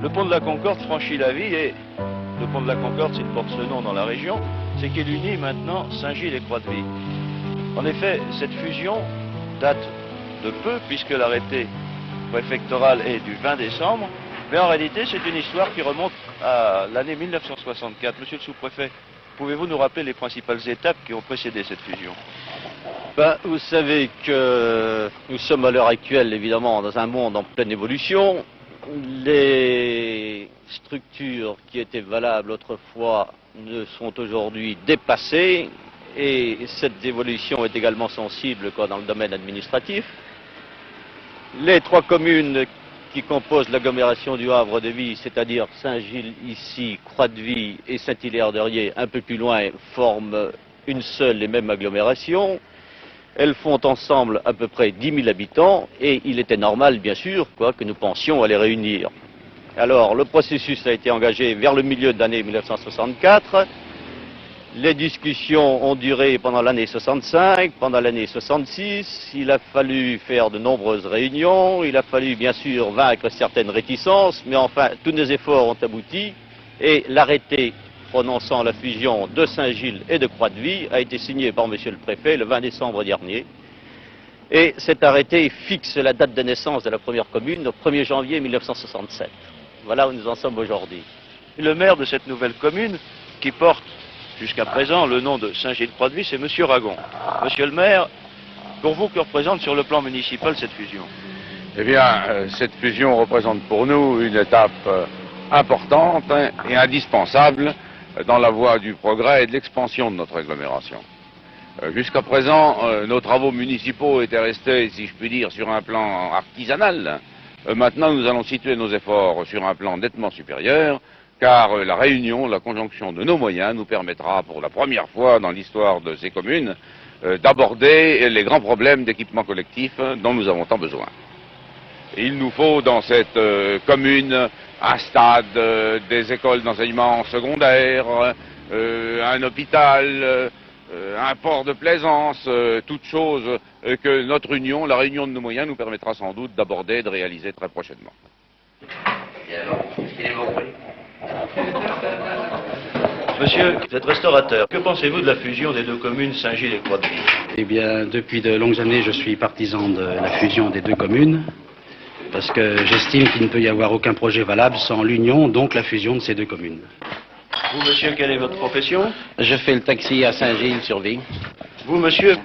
Le pont de la Concorde franchit la vie et le pont de la Concorde, s'il porte ce nom dans la région, c'est qu'il unit maintenant Saint-Gilles et Croix-de-Vie. En effet, cette fusion date de peu puisque l'arrêté préfectoral est du 20 décembre, mais en réalité c'est une histoire qui remonte à l'année 1964. Monsieur le sous-préfet, pouvez-vous nous rappeler les principales étapes qui ont précédé cette fusion? Vous savez que nous sommes à l'heure actuelle évidemment dans un monde en pleine évolution. Les structures qui étaient valables autrefois ne sont aujourd'hui dépassées et cette évolution est également sensible dans le domaine administratif. Les trois communes qui composent l'agglomération du Havre de Vie, c'est-à-dire Saint-Gilles ici, Croix-de-Vie et Saint-Hilaire-de-Riez un peu plus loin, forment une seule et même agglomération. Elles font ensemble à peu près 10 000 habitants et il était normal, bien sûr, que nous pensions à les réunir. Alors, le processus a été engagé vers le milieu de l'année 1964. Les discussions ont duré pendant l'année 65, pendant l'année 66. Il a fallu faire de nombreuses réunions. Il a fallu, bien sûr, vaincre certaines réticences. Mais enfin, tous nos efforts ont abouti et l'arrêté prononçant la fusion de Saint-Gilles et de Croix-de-Vie a été signé par Monsieur le Préfet le 20 décembre dernier. Et cet arrêté fixe la date de naissance de la première commune au 1er janvier 1967. Voilà où nous en sommes aujourd'hui. Le maire de cette nouvelle commune, qui porte jusqu'à présent le nom de Saint-Gilles-Croix-de-Vie, c'est Monsieur Ragon. Monsieur le maire, pour vous, que représente sur le plan municipal cette fusion? Eh bien, cette fusion représente pour nous une étape importante et indispensable dans la voie du progrès et de l'expansion de notre agglomération. Jusqu'à présent, nos travaux municipaux étaient restés, si je puis dire, sur un plan artisanal. Maintenant, nous allons situer nos efforts sur un plan nettement supérieur, car la réunion, la conjonction de nos moyens nous permettra, pour la première fois dans l'histoire de ces communes, d'aborder les grands problèmes d'équipement collectif dont nous avons tant besoin. Et il nous faut dans cette commune un stade, des écoles d'enseignement secondaire, un hôpital, un port de plaisance, toutes choses que notre union, la réunion de nos moyens, nous permettra sans doute d'aborder et de réaliser très prochainement. Monsieur, vous êtes restaurateur. Que pensez-vous de la fusion des deux communes Saint-Gilles et Croix-de-Vie? Eh bien, depuis de longues années, je suis partisan de la fusion des deux communes, parce que j'estime qu'il ne peut y avoir aucun projet valable sans l'union, donc la fusion de ces deux communes. Vous, monsieur, quelle est votre profession? Je fais le taxi à Saint-Gilles-sur-Vie. Vous, monsieur?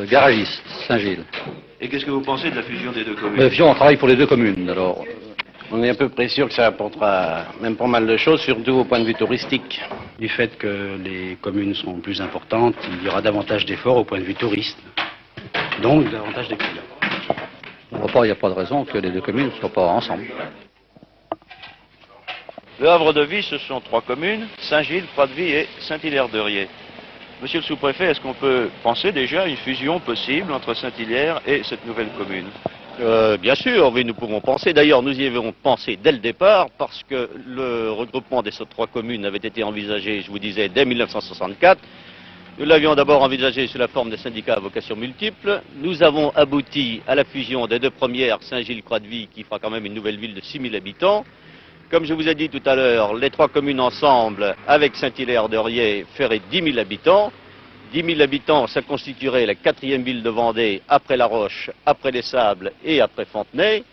Garagiste, Saint-Gilles. Et qu'est-ce que vous pensez de la fusion des deux communes? On travaille pour les deux communes, alors. On est à peu près sûr que ça apportera même pas mal de choses, surtout au point de vue touristique. Du fait que les communes sont plus importantes, il y aura davantage d'efforts au point de vue touriste, donc davantage de clients. Il n'y a pas de raison que les deux communes ne soient pas ensemble. Le Havre de Vie, ce sont trois communes, Saint-Gilles, Croix-de-Vie et Saint-Hilaire-de-Riez. Monsieur le sous-préfet, est-ce qu'on peut penser déjà à une fusion possible entre Saint-Hilaire et cette nouvelle commune? Bien sûr, oui, nous pouvons penser. D'ailleurs, nous y avons pensé dès le départ parce que le regroupement de ces trois communes avait été envisagé, je vous disais, dès 1964. Nous l'avions d'abord envisagé sous la forme des syndicats à vocation multiple. Nous avons abouti à la fusion des deux premières, Saint-Gilles-Croix-de-Vie, qui fera quand même une nouvelle ville de 6 000 habitants. Comme je vous ai dit tout à l'heure, les trois communes ensemble, avec Saint-Hilaire-de-Riez, feraient 10 000 habitants. 10 000 habitants, ça constituerait la quatrième ville de Vendée, après La Roche, après Les Sables et après Fontenay.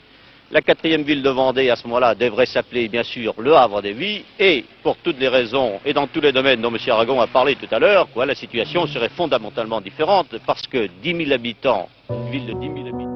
La quatrième ville de Vendée, à ce moment-là, devrait s'appeler, bien sûr, le Havre des Vies. Et, pour toutes les raisons, et dans tous les domaines dont M. Aragon a parlé tout à l'heure, la situation serait fondamentalement différente, parce que 10 000 habitants, une ville de 10 000 habitants,